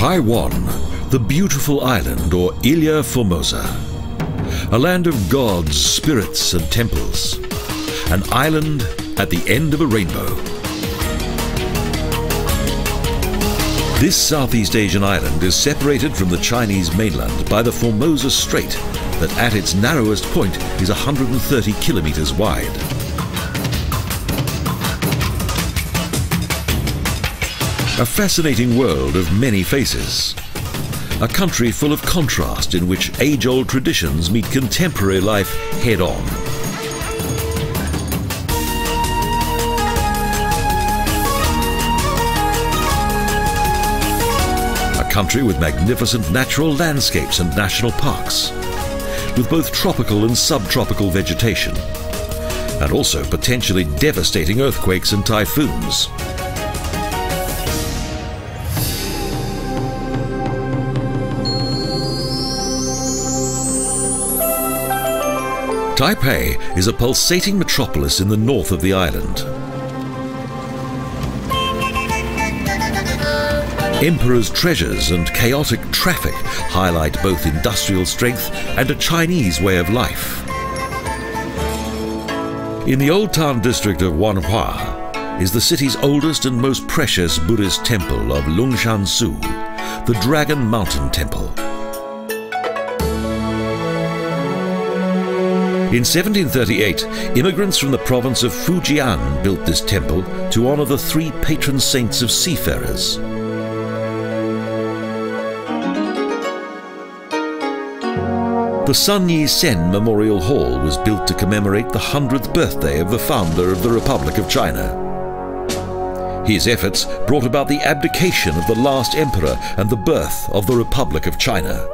Taiwan, the beautiful island, or Ilha Formosa. A land of gods, spirits and temples. An island at the end of a rainbow. This Southeast Asian island is separated from the Chinese mainland by the Formosa Strait that at its narrowest point is 130 kilometers wide. A fascinating world of many faces. A country full of contrast in which age-old traditions meet contemporary life head-on. A country with magnificent natural landscapes and national parks, with both tropical and subtropical vegetation, and also potentially devastating earthquakes and typhoons. Taipei is a pulsating metropolis in the north of the island. Emperor's treasures and chaotic traffic highlight both industrial strength and a Chinese way of life. In the old town district of Wanhua is the city's oldest and most precious Buddhist temple of Longshan-su, the Dragon Mountain Temple. In 1738, immigrants from the province of Fujian built this temple to honor the three patron saints of seafarers. The Sun Yat-sen Memorial Hall was built to commemorate the 100th birthday of the founder of the Republic of China. His efforts brought about the abdication of the last emperor and the birth of the Republic of China.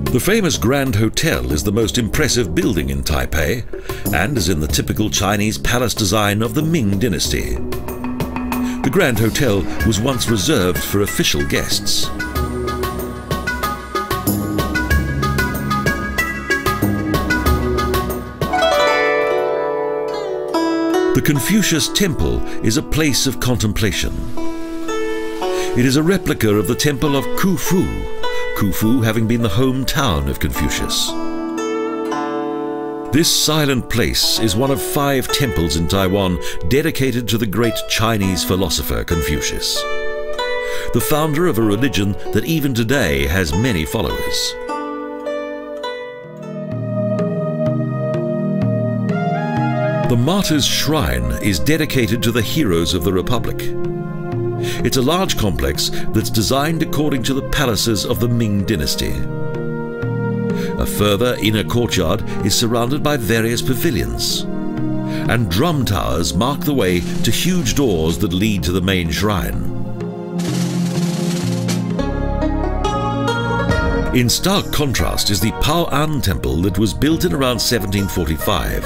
The famous Grand Hotel is the most impressive building in Taipei and is in the typical Chinese palace design of the Ming Dynasty. The Grand Hotel was once reserved for official guests. The Confucius Temple is a place of contemplation. It is a replica of the temple of Khufu, Khufu having been the hometown of Confucius. This silent place is one of 5 temples in Taiwan dedicated to the great Chinese philosopher Confucius, the founder of a religion that even today has many followers. The Martyrs' Shrine is dedicated to the heroes of the Republic. It's a large complex that's designed according to the palaces of the Ming Dynasty. A further inner courtyard is surrounded by various pavilions, and drum towers mark the way to huge doors that lead to the main shrine. In stark contrast is the Pao An Temple that was built in around 1745.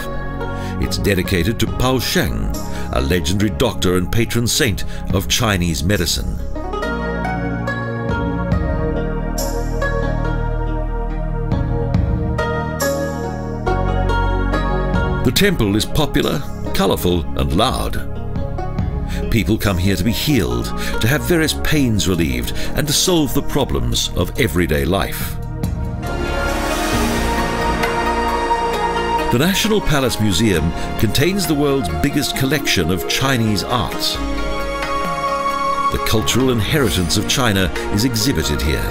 It's dedicated to Pao Sheng, a legendary doctor and patron saint of Chinese medicine. The temple is popular, colourful and loud. People come here to be healed, to have various pains relieved and to solve the problems of everyday life. The National Palace Museum contains the world's biggest collection of Chinese art. The cultural inheritance of China is exhibited here.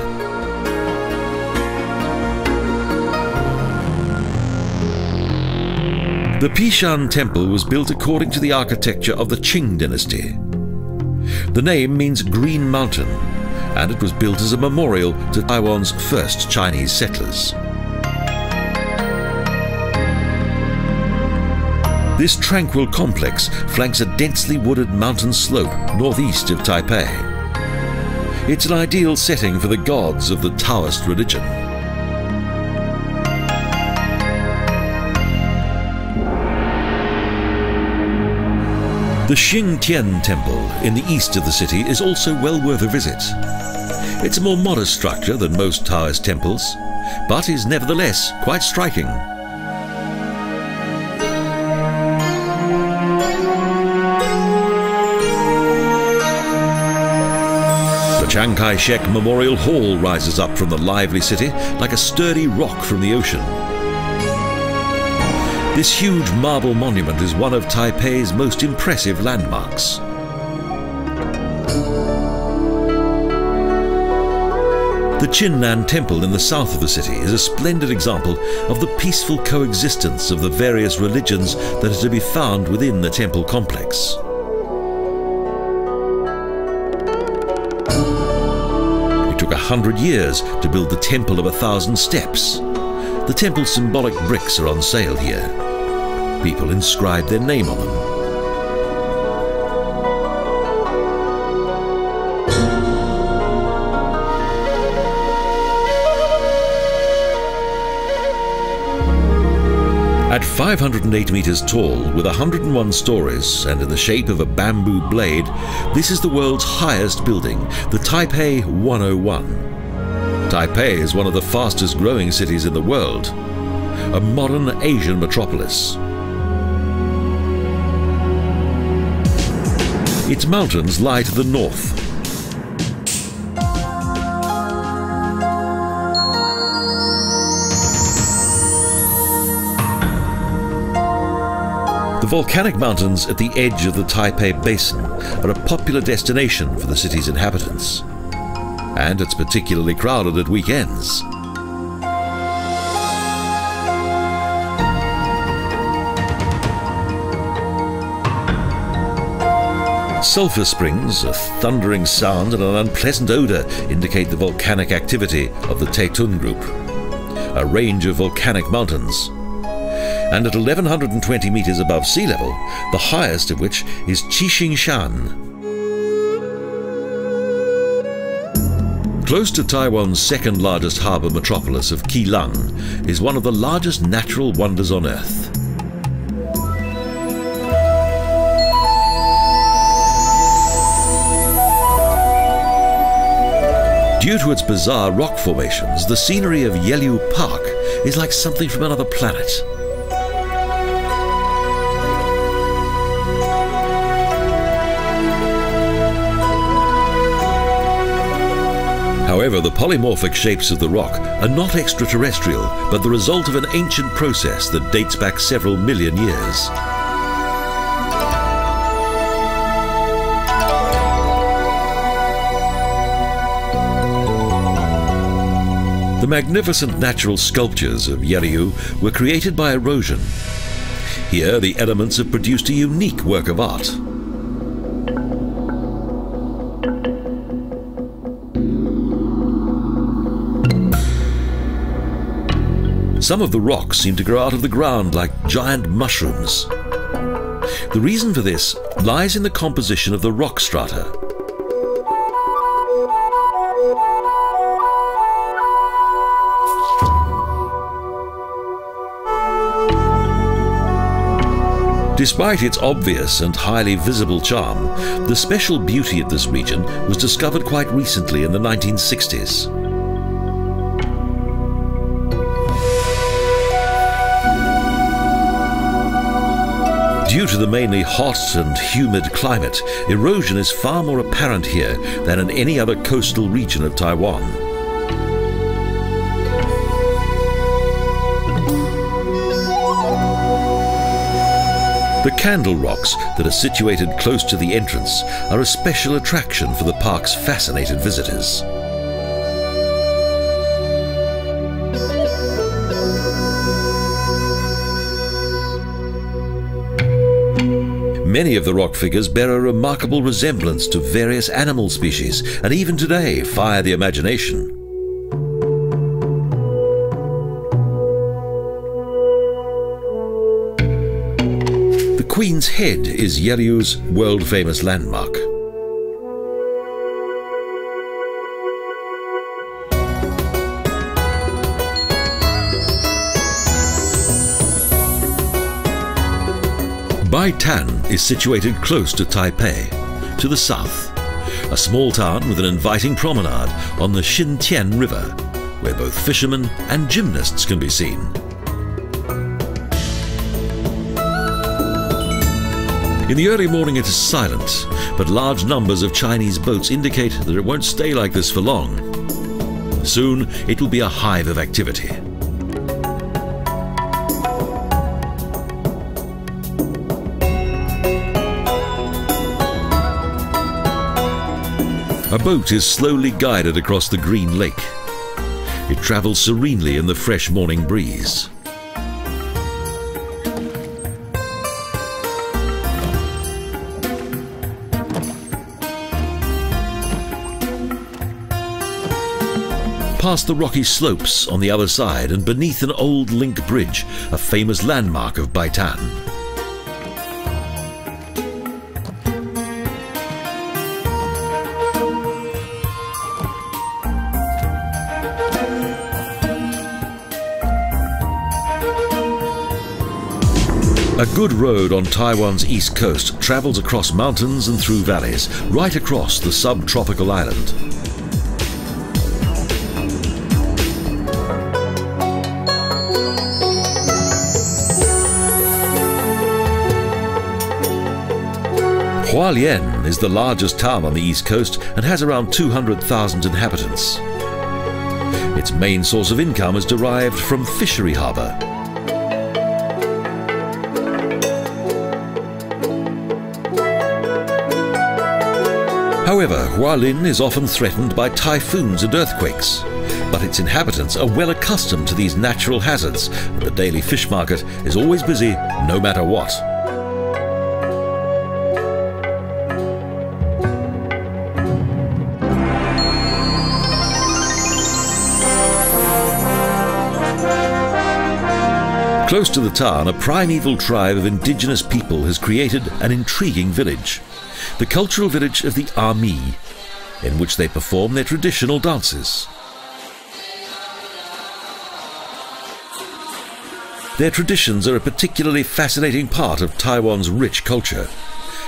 The Pishan Temple was built according to the architecture of the Qing dynasty. The name means Green Mountain, and it was built as a memorial to Taiwan's first Chinese settlers. This tranquil complex flanks a densely wooded mountain slope northeast of Taipei. It's an ideal setting for the gods of the Taoist religion. The Xingtian Temple in the east of the city is also well worth a visit. It's a more modest structure than most Taoist temples, but is nevertheless quite striking. Chiang Kai-shek Memorial Hall rises up from the lively city like a sturdy rock from the ocean. This huge marble monument is one of Taipei's most impressive landmarks. The Qinnan Temple in the south of the city is a splendid example of the peaceful coexistence of the various religions that are to be found within the temple complex. It took 100 years to build the Temple of 1,000 Steps. The temple's symbolic bricks are on sale here. People inscribe their name on them. At 508 meters tall, with 101 stories and in the shape of a bamboo blade, this is the world's highest building, the Taipei 101. Taipei is one of the fastest growing cities in the world, a modern Asian metropolis. Its mountains lie to the north. The volcanic mountains at the edge of the Taipei Basin are a popular destination for the city's inhabitants. And it's particularly crowded at weekends. Sulphur springs, a thundering sound and an unpleasant odor indicate the volcanic activity of the Taitun Group, a range of volcanic mountains. And at 1,120 meters above sea level, the highest of which is Qishingshan. Close to Taiwan's second largest harbour metropolis of Keelung is one of the largest natural wonders on Earth. Due to its bizarre rock formations, the scenery of Yelyu Park is like something from another planet. However, the polymorphic shapes of the rock are not extraterrestrial, but the result of an ancient process that dates back several million years. The magnificent natural sculptures of Yelyu were created by erosion. Here, the elements have produced a unique work of art. Some of the rocks seem to grow out of the ground like giant mushrooms. The reason for this lies in the composition of the rock strata. Despite its obvious and highly visible charm, the special beauty of this region was discovered quite recently in the 1960s. Due to the mainly hot and humid climate, erosion is far more apparent here than in any other coastal region of Taiwan. The candle rocks that are situated close to the entrance are a special attraction for the park's fascinated visitors. Many of the rock figures bear a remarkable resemblance to various animal species, and even today fire the imagination. The Queen's Head is Yeryu's world-famous landmark. Baitan is situated close to Taipei, to the south, a small town with an inviting promenade on the Xintian River, where both fishermen and gymnasts can be seen. In the early morning it is silent, but large numbers of Chinese boats indicate that it won't stay like this for long. Soon it will be a hive of activity. A boat is slowly guided across the green lake. It travels serenely in the fresh morning breeze. Past the rocky slopes on the other side and beneath an old link bridge, a famous landmark of Baitan. A good road on Taiwan's east coast travels across mountains and through valleys, right across the subtropical island. Hualien is the largest town on the east coast and has around 200,000 inhabitants. Its main source of income is derived from fishery harbour. However, Hualien is often threatened by typhoons and earthquakes, but its inhabitants are well accustomed to these natural hazards, and the daily fish market is always busy no matter what. Close to the town, a primeval tribe of indigenous people has created an intriguing village. The cultural village of the Ami, in which they perform their traditional dances. Their traditions are a particularly fascinating part of Taiwan's rich culture,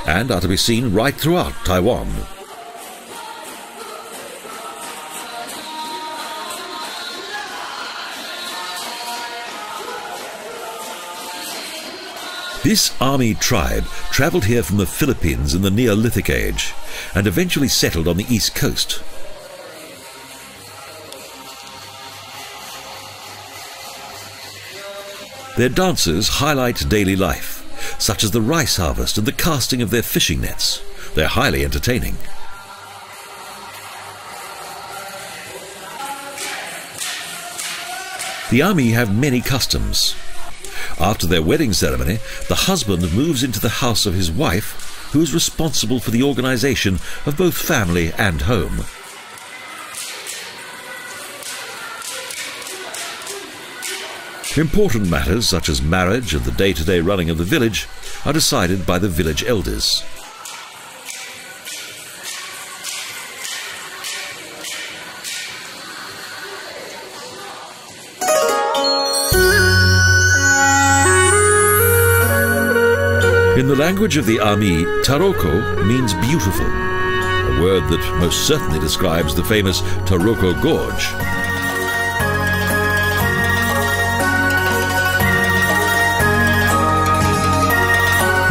and are to be seen right throughout Taiwan. This Ami tribe travelled here from the Philippines in the Neolithic age and eventually settled on the east coast. Their dances highlight daily life, such as the rice harvest and the casting of their fishing nets. They're highly entertaining. The Ami have many customs. After their wedding ceremony, the husband moves into the house of his wife, who is responsible for the organization of both family and home. Important matters such as marriage and the day-to-day running of the village are decided by the village elders. In the language of the Ami, Taroko means beautiful, a word that most certainly describes the famous Taroko Gorge.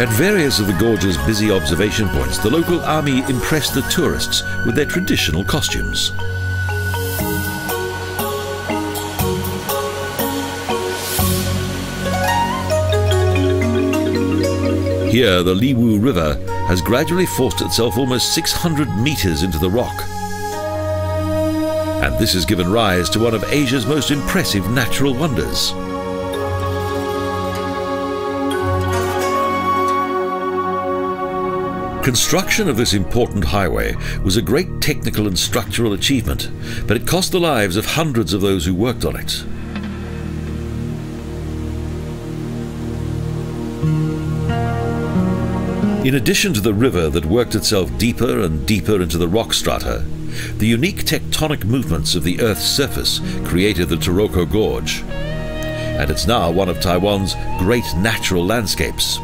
At various of the gorge's busy observation points, the local Ami impress the tourists with their traditional costumes. Here, the Liwu River has gradually forced itself almost 600 meters into the rock. And this has given rise to one of Asia's most impressive natural wonders. Construction of this important highway was a great technical and structural achievement, but it cost the lives of hundreds of those who worked on it. In addition to the river that worked itself deeper and deeper into the rock strata, the unique tectonic movements of the Earth's surface created the Taroko Gorge, and it's now one of Taiwan's great natural landscapes.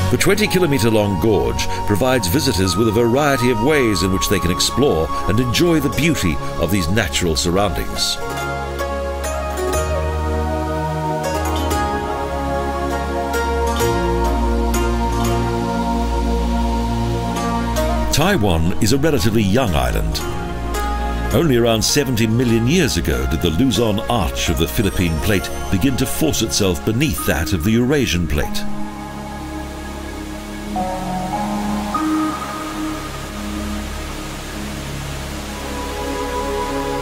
The 20-kilometre-long gorge provides visitors with a variety of ways in which they can explore and enjoy the beauty of these natural surroundings. Taiwan is a relatively young island. Only around 70 million years ago did the Luzon arch of the Philippine plate begin to force itself beneath that of the Eurasian plate.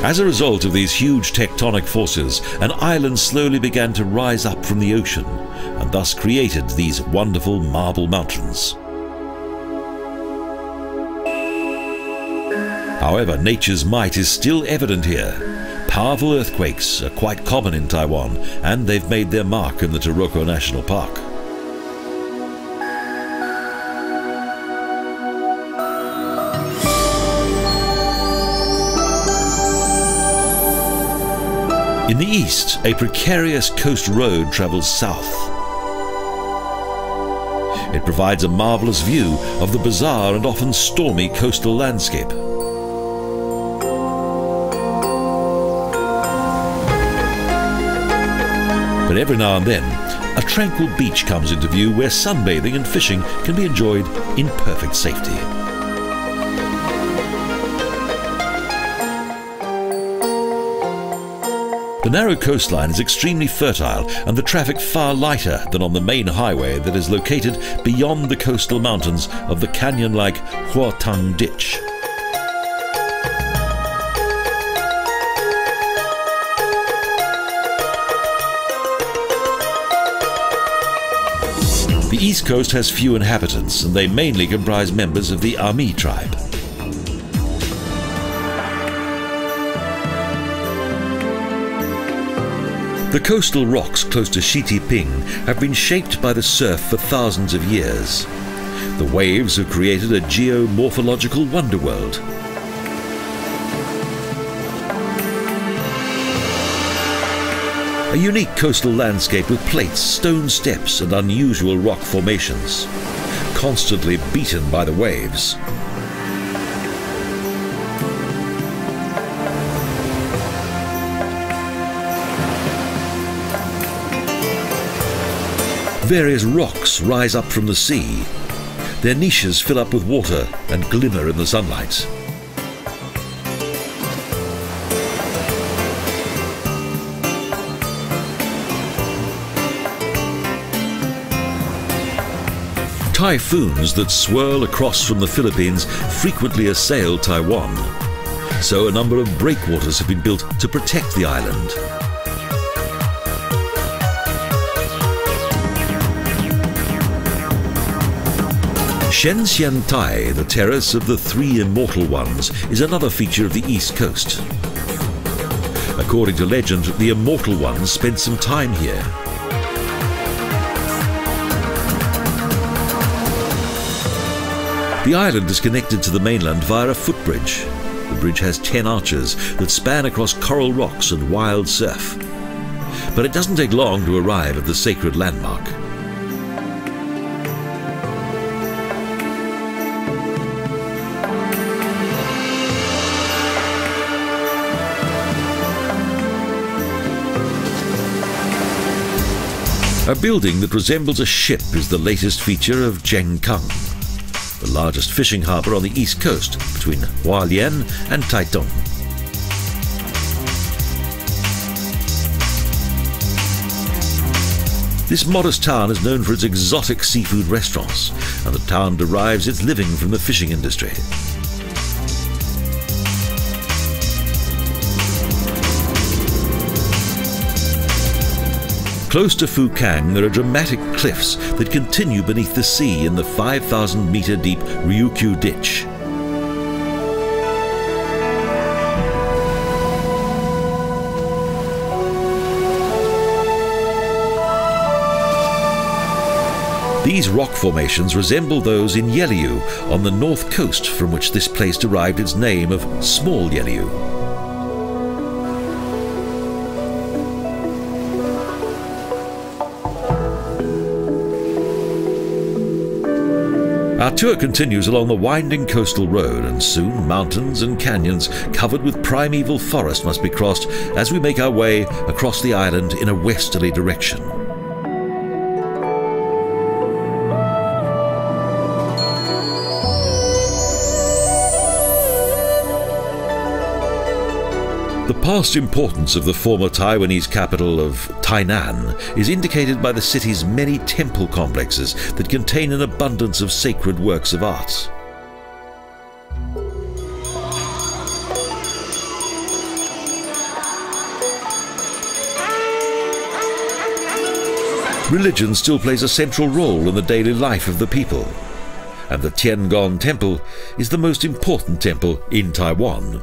As a result of these huge tectonic forces, an island slowly began to rise up from the ocean and thus created these wonderful marble mountains. However, nature's might is still evident here. Powerful earthquakes are quite common in Taiwan, and they've made their mark in the Taroko National Park. In the east, a precarious coast road travels south. It provides a marvelous view of the bizarre and often stormy coastal landscape. But every now and then, a tranquil beach comes into view where sunbathing and fishing can be enjoyed in perfect safety. The narrow coastline is extremely fertile and the traffic far lighter than on the main highway that is located beyond the coastal mountains of the canyon-like Huatang Ditch. The east coast has few inhabitants, and they mainly comprise members of the Ami tribe. The coastal rocks close to Shitiping have been shaped by the surf for thousands of years. The waves have created a geomorphological wonderworld. A unique coastal landscape with plates, stone steps and unusual rock formations, constantly beaten by the waves. Various rocks rise up from the sea. Their niches fill up with water and glimmer in the sunlight. Typhoons that swirl across from the Philippines frequently assail Taiwan, so a number of breakwaters have been built to protect the island. Shenxian Tai, the Terrace of the Three Immortal Ones, is another feature of the East Coast. According to legend, the Immortal Ones spent some time here. The island is connected to the mainland via a footbridge. The bridge has 10 arches that span across coral rocks and wild surf. But it doesn't take long to arrive at the sacred landmark. A building that resembles a ship is the latest feature of Zhengkang, the largest fishing harbour on the east coast between Hualien and Taitung. This modest town is known for its exotic seafood restaurants, and the town derives its living from the fishing industry. Close to Fukang, there are dramatic cliffs that continue beneath the sea in the 5,000-metre deep Ryukyu Ditch. These rock formations resemble those in Yeliu on the north coast, from which this place derived its name of Small Yeliu. tour continues along the winding coastal road, and soon mountains and canyons covered with primeval forest must be crossed as we make our way across the island in a westerly direction. The past importance of the former Taiwanese capital of Tainan is indicated by the city's many temple complexes that contain an abundance of sacred works of art. Religion still plays a central role in the daily life of the people, and the Tiangong Temple is the most important temple in Taiwan.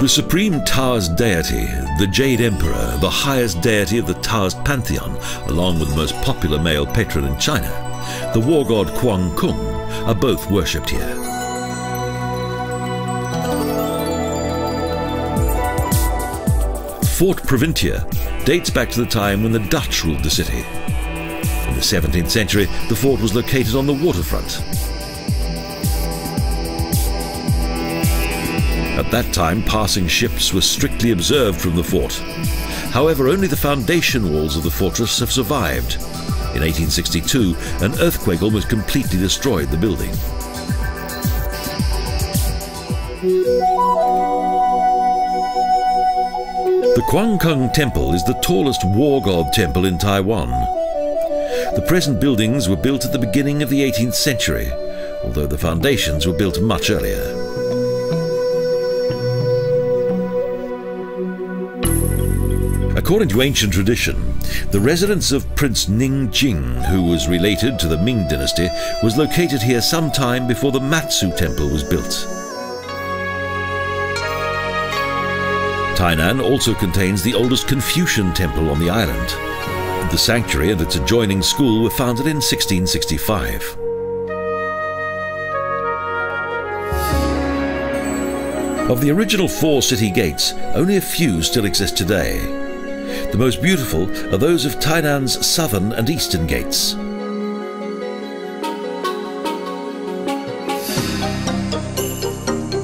The supreme Taoist deity, the Jade Emperor, the highest deity of the Taoist pantheon, along with the most popular male patron in China, the war god Kuang Kung, are both worshipped here. Fort Provincia dates back to the time when the Dutch ruled the city. In the 17th century, the fort was located on the waterfront. At that time, passing ships were strictly observed from the fort. However, only the foundation walls of the fortress have survived. In 1862, an earthquake almost completely destroyed the building. The Kuang Kung Temple is the tallest war god temple in Taiwan. The present buildings were built at the beginning of the 18th century, although the foundations were built much earlier. According to ancient tradition, the residence of Prince Ning Jing, who was related to the Ming dynasty, was located here some time before the Matsu Temple was built. Tainan also contains the oldest Confucian temple on the island. The sanctuary and its adjoining school were founded in 1665. Of the original 4 city gates, only a few still exist today. The most beautiful are those of Tainan's southern and eastern gates.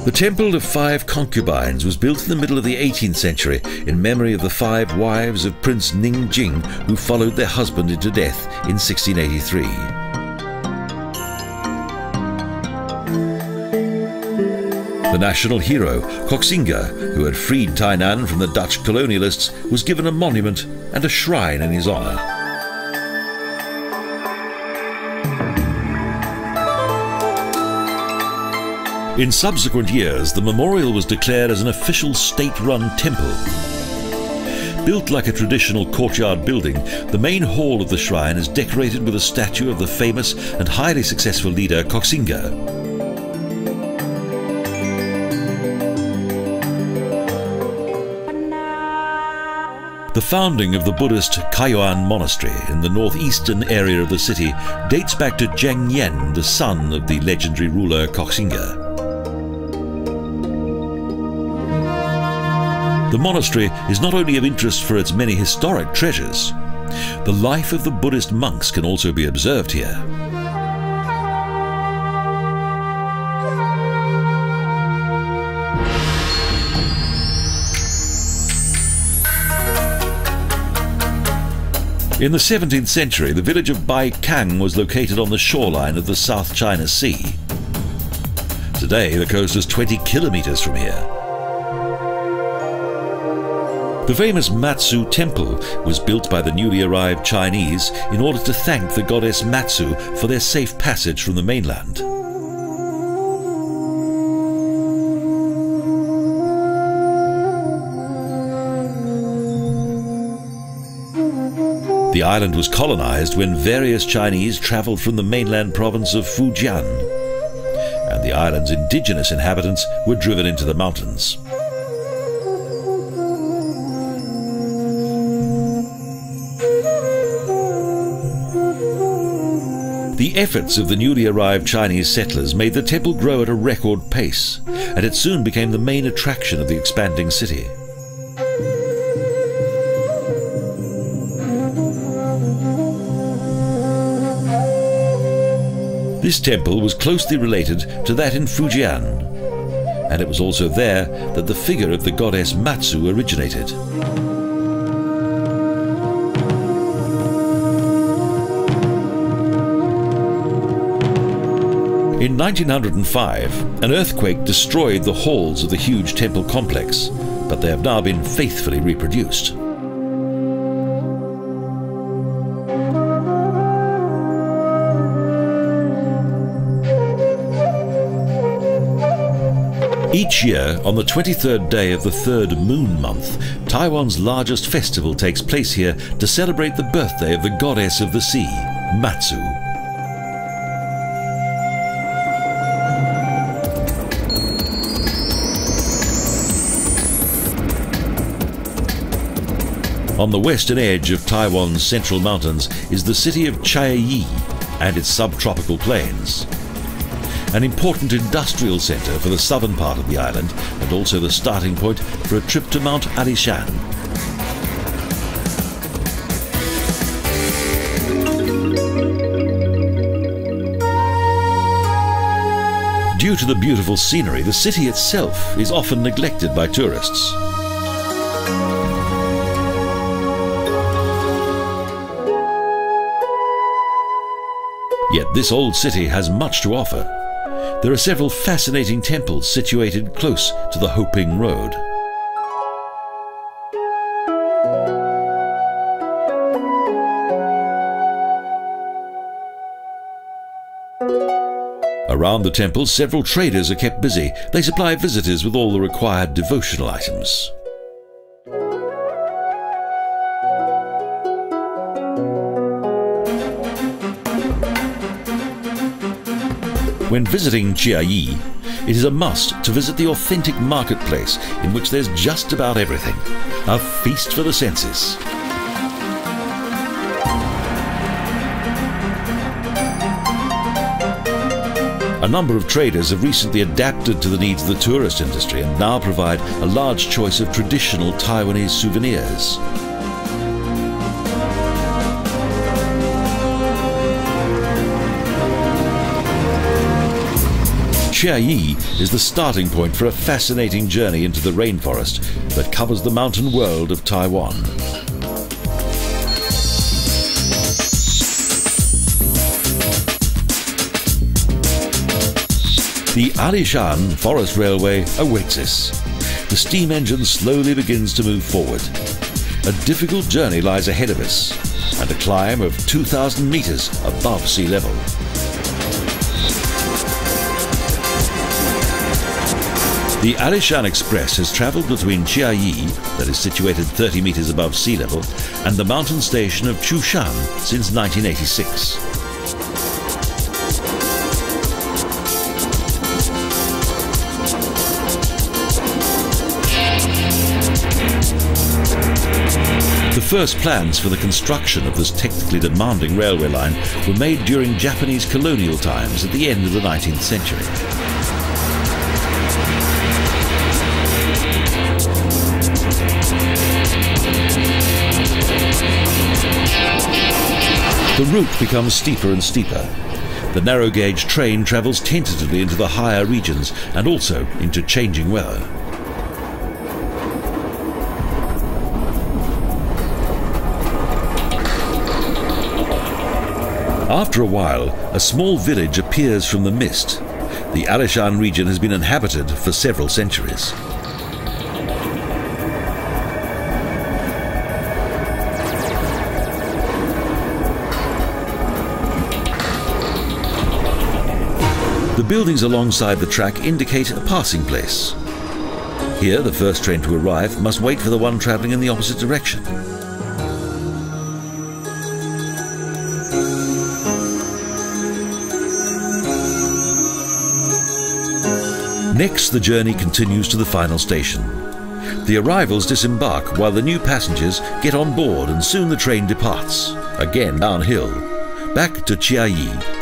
The Temple of 5 Concubines was built in the middle of the 18th century in memory of the 5 wives of Prince Ning Jing who followed their husband into death in 1683. The national hero, Koxinga, who had freed Tainan from the Dutch colonialists, was given a monument and a shrine in his honor. In subsequent years, the memorial was declared as an official state-run temple. Built like a traditional courtyard building, the main hall of the shrine is decorated with a statue of the famous and highly successful leader Koxinga. The founding of the Buddhist Taiwan monastery in the northeastern area of the city dates back to Zheng Yen, the son of the legendary ruler Koxinga. The monastery is not only of interest for its many historic treasures, the life of the Buddhist monks can also be observed here. In the 17th century, the village of Baikang was located on the shoreline of the South China Sea. Today, the coast is 20 kilometers from here. The famous Matsu Temple was built by the newly arrived Chinese in order to thank the goddess Matsu for their safe passage from the mainland. The island was colonized when various Chinese traveled from the mainland province of Fujian, and the island's indigenous inhabitants were driven into the mountains. The efforts of the newly arrived Chinese settlers made the temple grow at a record pace, and it soon became the main attraction of the expanding city. This temple was closely related to that in Fujian, and it was also there that the figure of the goddess Matsu originated. In 1905, an earthquake destroyed the halls of the huge temple complex, but they have now been faithfully reproduced. Each year, on the 23rd day of the third moon month, Taiwan's largest festival takes place here to celebrate the birthday of the goddess of the sea, Matsu. On the western edge of Taiwan's central mountains is the city of Chiayi and its subtropical plains. An important industrial centre for the southern part of the island, and also the starting point for a trip to Mount Alishan. Due to the beautiful scenery, the city itself is often neglected by tourists. Yet this old city has much to offer. There are several fascinating temples situated close to the Hoping Road. Around the temples, several traders are kept busy. They supply visitors with all the required devotional items. When visiting Chiayi, it is a must to visit the authentic marketplace in which there's just about everything. A feast for the senses. A number of traders have recently adapted to the needs of the tourist industry and now provide a large choice of traditional Taiwanese souvenirs. Chiayi is the starting point for a fascinating journey into the rainforest that covers the mountain world of Taiwan. The Alishan Forest Railway awaits us. The steam engine slowly begins to move forward. A difficult journey lies ahead of us, and a climb of 2,000 meters above sea level. The Alishan Express has travelled between Chiayi, that is situated 30 meters above sea level, and the mountain station of Chushan since 1986. The first plans for the construction of this technically demanding railway line were made during Japanese colonial times at the end of the 19th century. The route becomes steeper and steeper. The narrow-gauge train travels tentatively into the higher regions and also into changing weather. After a while, a small village appears from the mist. The Alishan region has been inhabited for several centuries. The buildings alongside the track indicate a passing place. Here, the first train to arrive must wait for the one travelling in the opposite direction. Next, the journey continues to the final station. The arrivals disembark while the new passengers get on board, and soon the train departs, again downhill, back to Chiayi.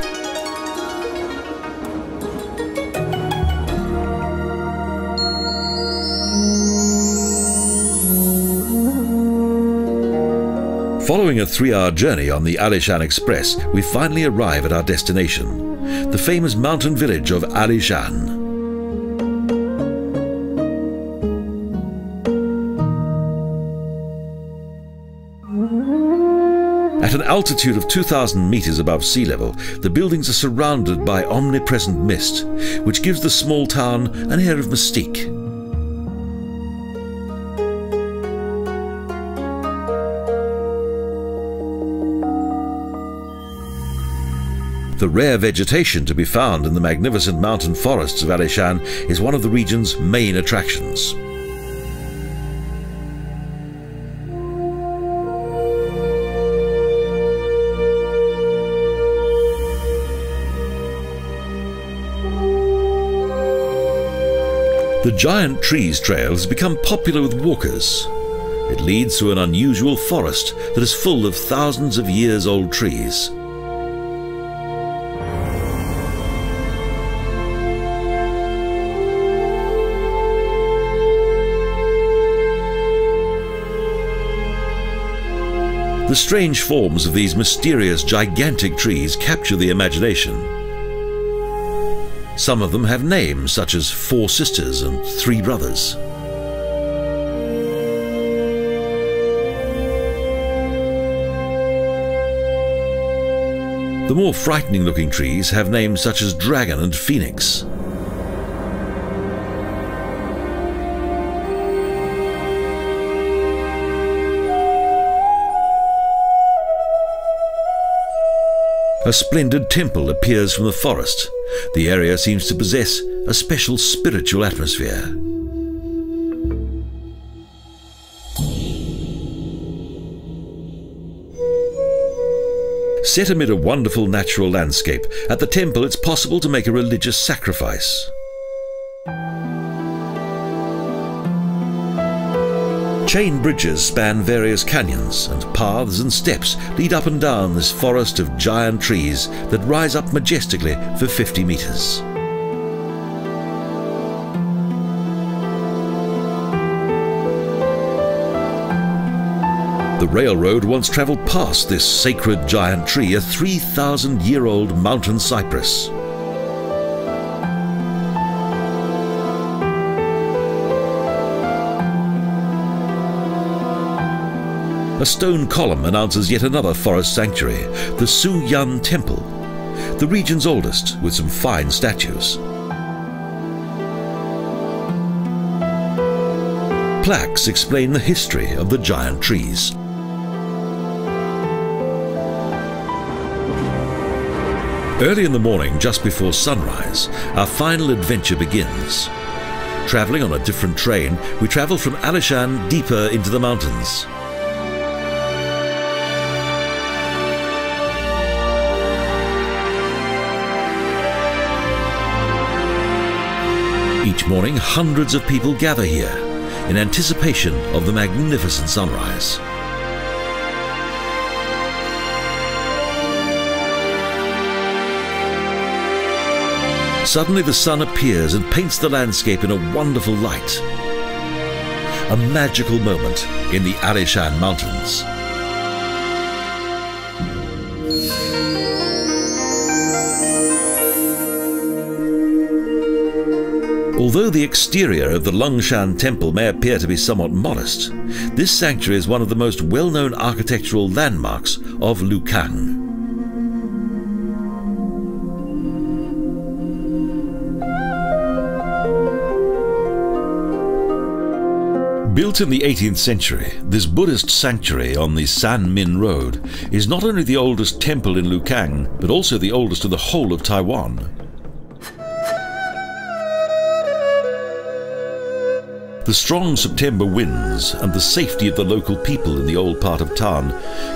Following a 3-hour journey on the Alishan Express, we finally arrive at our destination, the famous mountain village of Alishan. At an altitude of 2,000 meters above sea level, the buildings are surrounded by omnipresent mist, which gives the small town an air of mystique. The rare vegetation to be found in the magnificent mountain forests of Alishan is one of the region's main attractions. The Giant Trees Trail has become popular with walkers. It leads through an unusual forest that is full of thousands of years old trees. The strange forms of these mysterious gigantic trees capture the imagination. Some of them have names such as 4 sisters and 3 brothers. The more frightening looking trees have names such as Dragon and Phoenix. A splendid temple appears from the forest. The area seems to possess a special spiritual atmosphere. Set amid a wonderful natural landscape, at the temple it's possible to make a religious sacrifice. Chain bridges span various canyons, and paths and steps lead up and down this forest of giant trees that rise up majestically for 50 meters. The railroad once travelled past this sacred giant tree, a 3,000-year-old mountain cypress. A stone column announces yet another forest sanctuary, the Su Yan Temple, the region's oldest, with some fine statues. Plaques explain the history of the giant trees. Early in the morning, just before sunrise, our final adventure begins. Travelling on a different train, we travel from Alishan deeper into the mountains. Each morning, hundreds of people gather here in anticipation of the magnificent sunrise. Suddenly the sun appears and paints the landscape in a wonderful light. A magical moment in the Alishan Mountains. Although the exterior of the Longshan Temple may appear to be somewhat modest, this sanctuary is one of the most well-known architectural landmarks of Lukang. Built in the 18th century, this Buddhist sanctuary on the Sanmin Road is not only the oldest temple in Lukang, but also the oldest in the whole of Taiwan. The strong September winds and the safety of the local people in the old part of town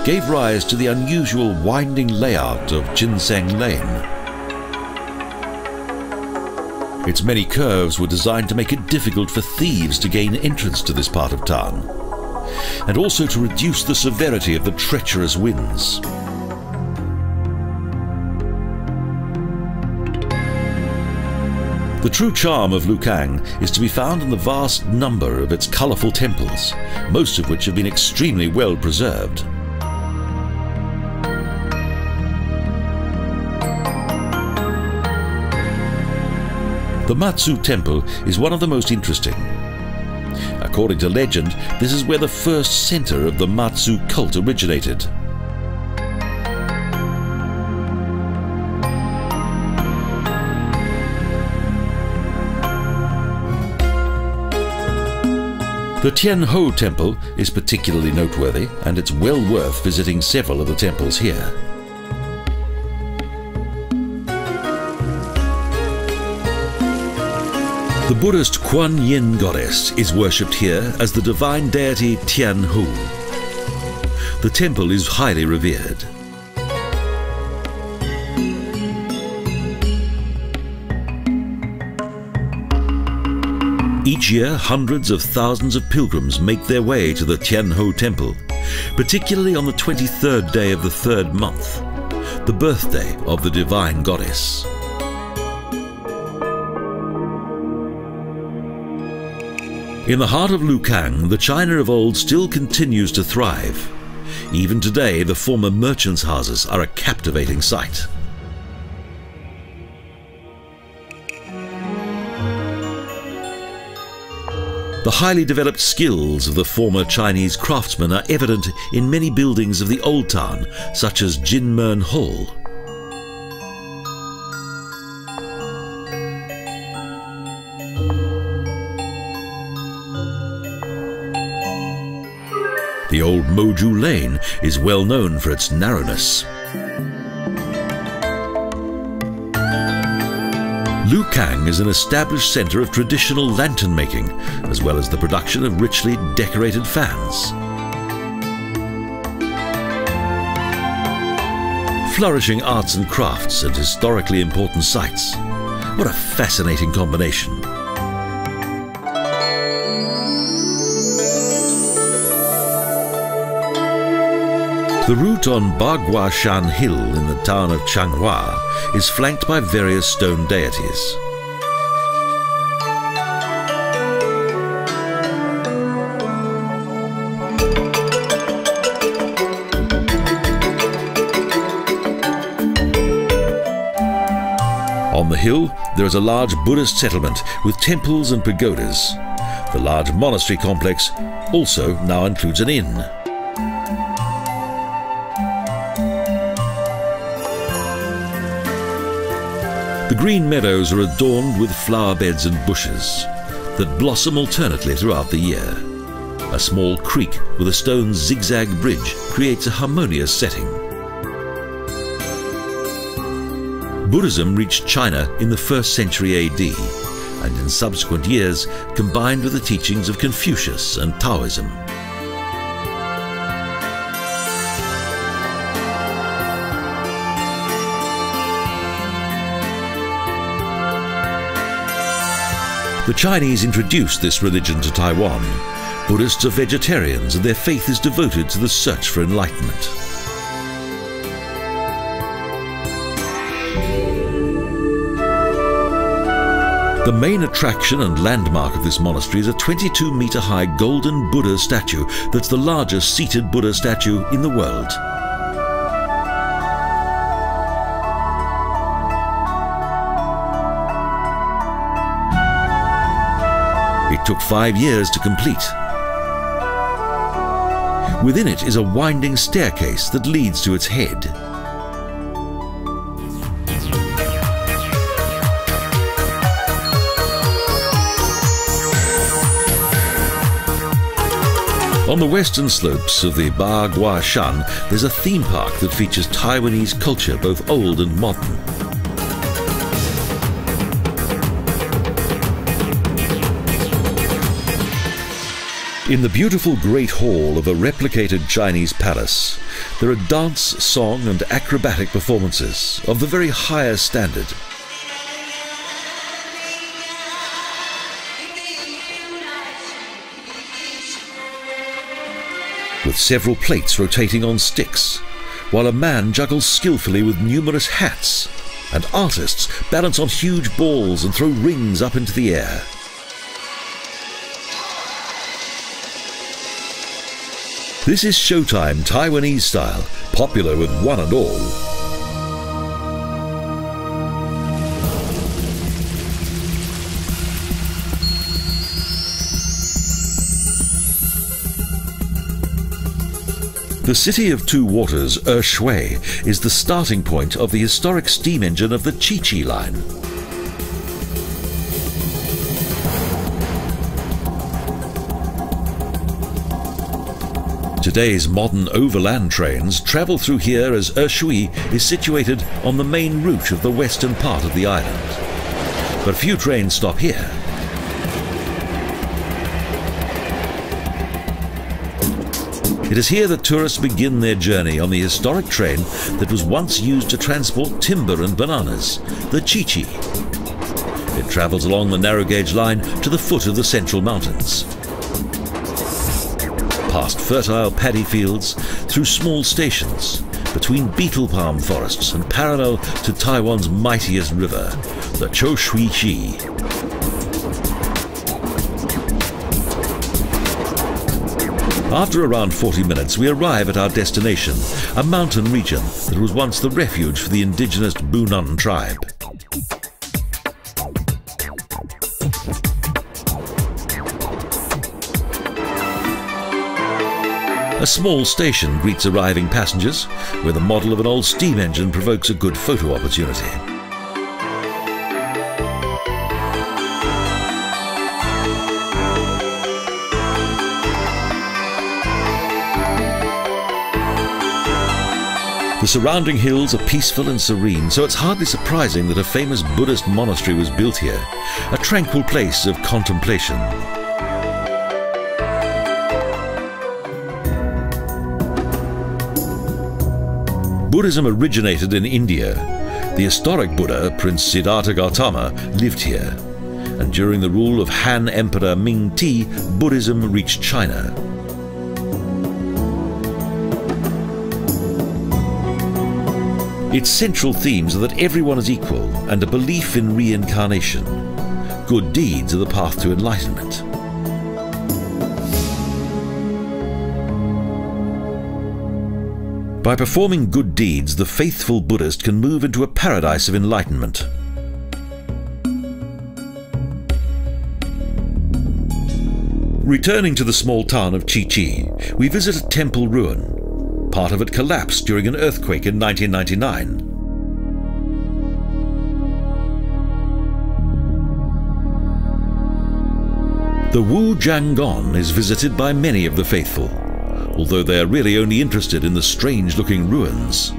gave rise to the unusual winding layout of Jinseng Lane. Its many curves were designed to make it difficult for thieves to gain entrance to this part of town, and also to reduce the severity of the treacherous winds. The true charm of Lukang is to be found in the vast number of its colourful temples, most of which have been extremely well preserved. The Matsu Temple is one of the most interesting. According to legend, this is where the first center of the Matsu cult originated. The Tianho Temple is particularly noteworthy, and it's well worth visiting several of the temples here. The Buddhist Kuan Yin goddess is worshipped here as the divine deity Tianhu. The temple is highly revered. Each year, hundreds of thousands of pilgrims make their way to the Tianho Temple, particularly on the 23rd day of the 3rd month, the birthday of the divine goddess. In the heart of Lukang, the China of old still continues to thrive. Even today, the former merchants' houses are a captivating sight. The highly developed skills of the former Chinese craftsmen are evident in many buildings of the old town, such as Jinmen Hall. The old Moju Lane is well known for its narrowness. Lukang is an established centre of traditional lantern making, as well as the production of richly decorated fans. Flourishing arts and crafts and historically important sites. What a fascinating combination. The route on Baguashan Hill in the town of Changhua is flanked by various stone deities. On the hill, there is a large Buddhist settlement with temples and pagodas. The large monastery complex also now includes an inn. The green meadows are adorned with flower beds and bushes that blossom alternately throughout the year. A small creek with a stone zigzag bridge creates a harmonious setting. Buddhism reached China in the 1st century AD, and in subsequent years combined with the teachings of Confucius and Taoism. The Chinese introduced this religion to Taiwan. Buddhists are vegetarians and their faith is devoted to the search for enlightenment. The main attraction and landmark of this monastery is a 22-meter-high golden Buddha statue that's the largest seated Buddha statue in the world. It took 5 years to complete. Within it is a winding staircase that leads to its head. On the western slopes of the Baguashan, there's a theme park that features Taiwanese culture, both old and modern. In the beautiful Great Hall of a replicated Chinese palace, there are dance, song and acrobatic performances of the very highest standard. With several plates rotating on sticks, while a man juggles skillfully with numerous hats, and artists balance on huge balls and throw rings up into the air. This is Showtime Taiwanese style, popular with one and all. The city of two waters, Shui, is the starting point of the historic steam engine of the Chi line. Today's modern overland trains travel through here as Shui is situated on the main route of the western part of the island. But few trains stop here. It is here that tourists begin their journey on the historic train that was once used to transport timber and bananas, the Chi. It travels along the narrow gauge line to the foot of the central mountains. Past fertile paddy fields, through small stations, between beetle palm forests and parallel to Taiwan's mightiest river, the Chi. After around 40 minutes, we arrive at our destination, a mountain region that was once the refuge for the indigenous Bunan tribe. A small station greets arriving passengers, where the model of an old steam engine provokes a good photo opportunity. The surrounding hills are peaceful and serene, so it's hardly surprising that a famous Buddhist monastery was built here, a tranquil place of contemplation. Buddhism originated in India. The historic Buddha, Prince Siddhartha Gautama, lived here, and during the rule of Han Emperor Ming Ti, Buddhism reached China. Its central themes are that everyone is equal and a belief in reincarnation. Good deeds are the path to enlightenment. By performing good deeds, the faithful Buddhist can move into a paradise of enlightenment. Returning to the small town of Chi, we visit a temple ruin. Part of it collapsed during an earthquake in 1999. The Wu Jianggong is visited by many of the faithful, although they are really only interested in the strange-looking ruins.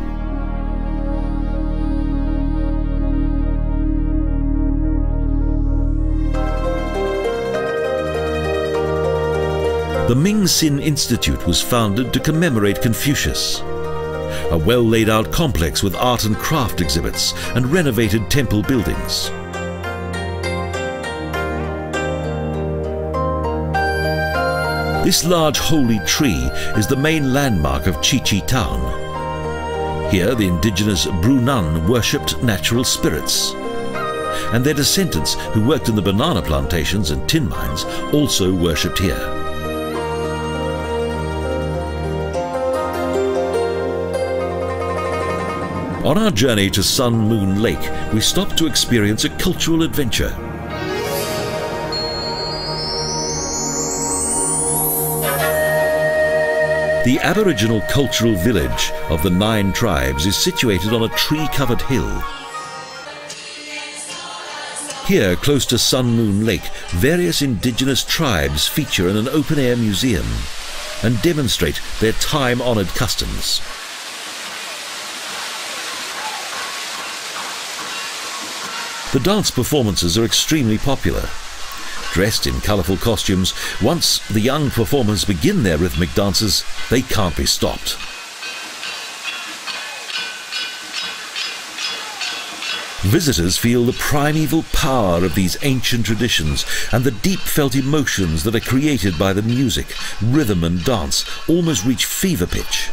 The Ming Sin Institute was founded to commemorate Confucius. A well-laid-out complex with art and craft exhibits and renovated temple buildings. This large holy tree is the main landmark of Chi town. Here the indigenous Brunan worshipped natural spirits. And their descendants, who worked in the banana plantations and tin mines, also worshipped here. On our journey to Sun Moon Lake, we stopped to experience a cultural adventure. The Aboriginal cultural village of the 9 tribes is situated on a tree-covered hill. Here, close to Sun Moon Lake, various indigenous tribes feature in an open-air museum and demonstrate their time-honoured customs. The dance performances are extremely popular. Dressed in colourful costumes, once the young performers begin their rhythmic dances, they can't be stopped. Visitors feel the primeval power of these ancient traditions and the deep-felt emotions that are created by the music, rhythm and dance almost reach fever pitch.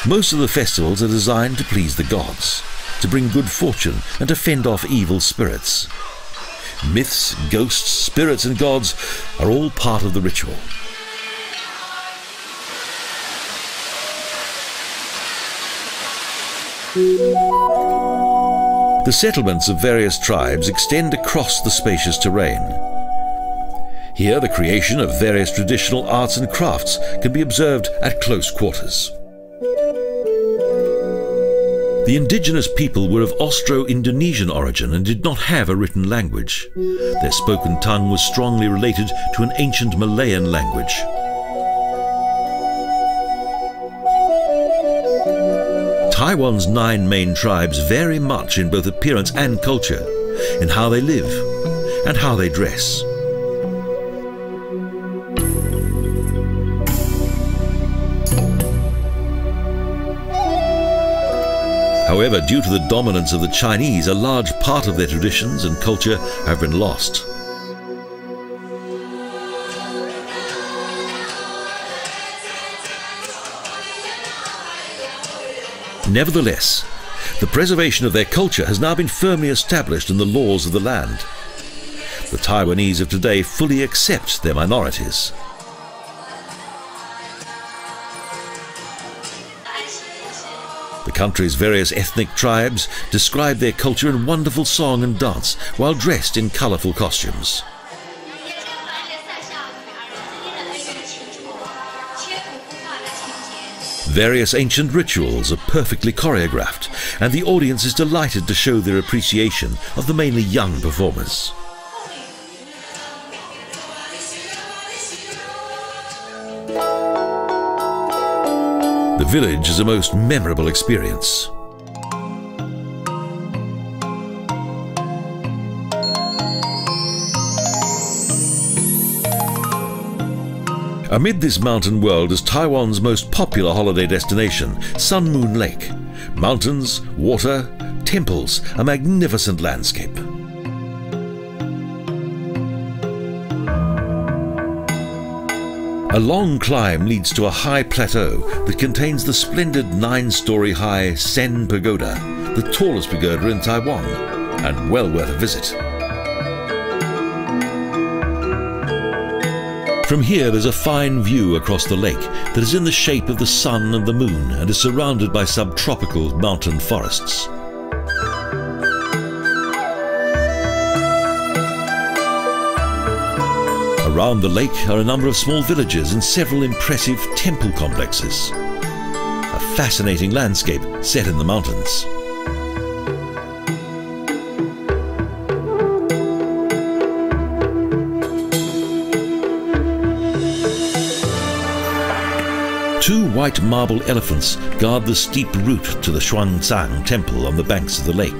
Most of the festivals are designed to please the gods, to bring good fortune and to fend off evil spirits. Myths, ghosts, spirits and gods are all part of the ritual. The settlements of various tribes extend across the spacious terrain. Here the creation of various traditional arts and crafts can be observed at close quarters. The indigenous people were of Austro-Indonesian origin and did not have a written language. Their spoken tongue was strongly related to an ancient Malayan language. Taiwan's 9 main tribes vary much in both appearance and culture, in how they live and how they dress. However, due to the dominance of the Chinese, a large part of their traditions and culture have been lost. Nevertheless, the preservation of their culture has now been firmly established in the laws of the land. The Taiwanese of today fully accept their minorities. The country's various ethnic tribes describe their culture in wonderful song and dance while dressed in colourful costumes. Various ancient rituals are perfectly choreographed, and the audience is delighted to show their appreciation of the mainly young performers. The village is a most memorable experience. Amid this mountain world is Taiwan's most popular holiday destination, Sun Moon Lake. Mountains, water, temples, a magnificent landscape. A long climb leads to a high plateau that contains the splendid 9-story high Sen Pagoda, the tallest pagoda in Taiwan, and well worth a visit. From here there's a fine view across the lake that is in the shape of the sun and the moon and is surrounded by subtropical mountain forests. Around the lake are a number of small villages and several impressive temple complexes. A fascinating landscape set in the mountains. Two white marble elephants guard the steep route to the Xuanzang temple on the banks of the lake.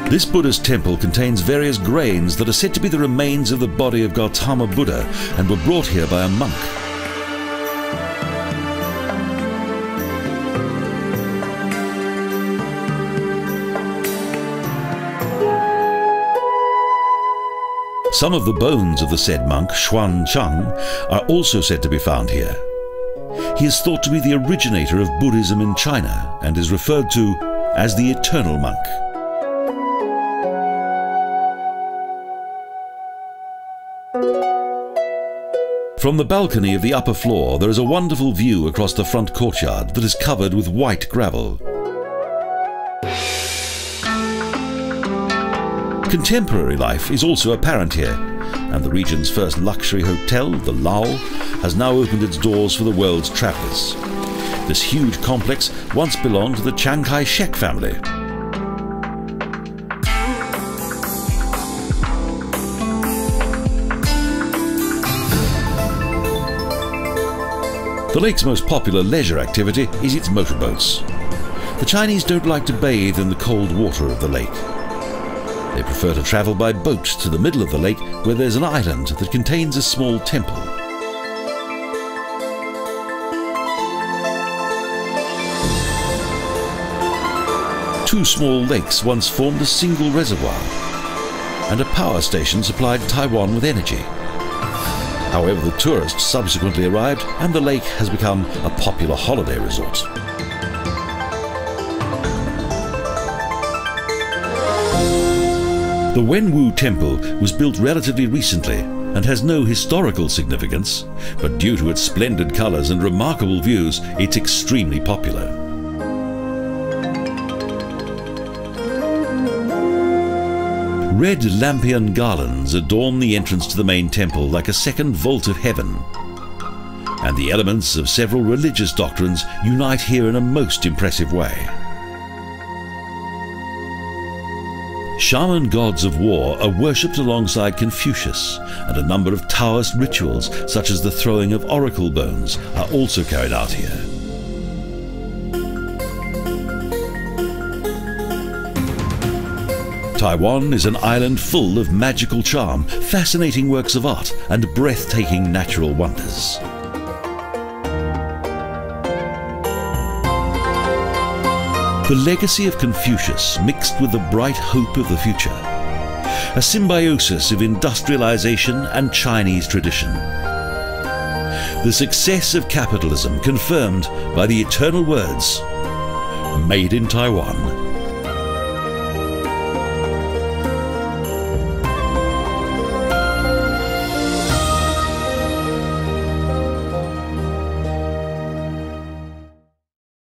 This Buddhist temple contains various grains that are said to be the remains of the body of Gautama Buddha and were brought here by a monk. Some of the bones of the said monk, Xuan Chang, are also said to be found here. He is thought to be the originator of Buddhism in China and is referred to as the Eternal Monk. From the balcony of the upper floor there is a wonderful view across the front courtyard that is covered with white gravel. Contemporary life is also apparent here, and the region's first luxury hotel, the Lao, has now opened its doors for the world's travellers. This huge complex once belonged to the Chiang Kai-shek family. The lake's most popular leisure activity is its motorboats. The Chinese don't like to bathe in the cold water of the lake. They prefer to travel by boat to the middle of the lake where there's an island that contains a small temple. Two small lakes once formed a single reservoir, and a power station supplied Taiwan with energy. However, the tourists subsequently arrived and the lake has become a popular holiday resort. The Wenwu Temple was built relatively recently and has no historical significance, but due to its splendid colours and remarkable views, it's extremely popular. Red lampion garlands adorn the entrance to the main temple like a second vault of heaven, and the elements of several religious doctrines unite here in a most impressive way. Shaman gods of war are worshipped alongside Confucius, and a number of Taoist rituals, such as the throwing of oracle bones, are also carried out here. Taiwan is an island full of magical charm, fascinating works of art, and breathtaking natural wonders. The legacy of Confucius mixed with the bright hope of the future. A symbiosis of industrialization and Chinese tradition. The success of capitalism confirmed by the eternal words, "Made in Taiwan."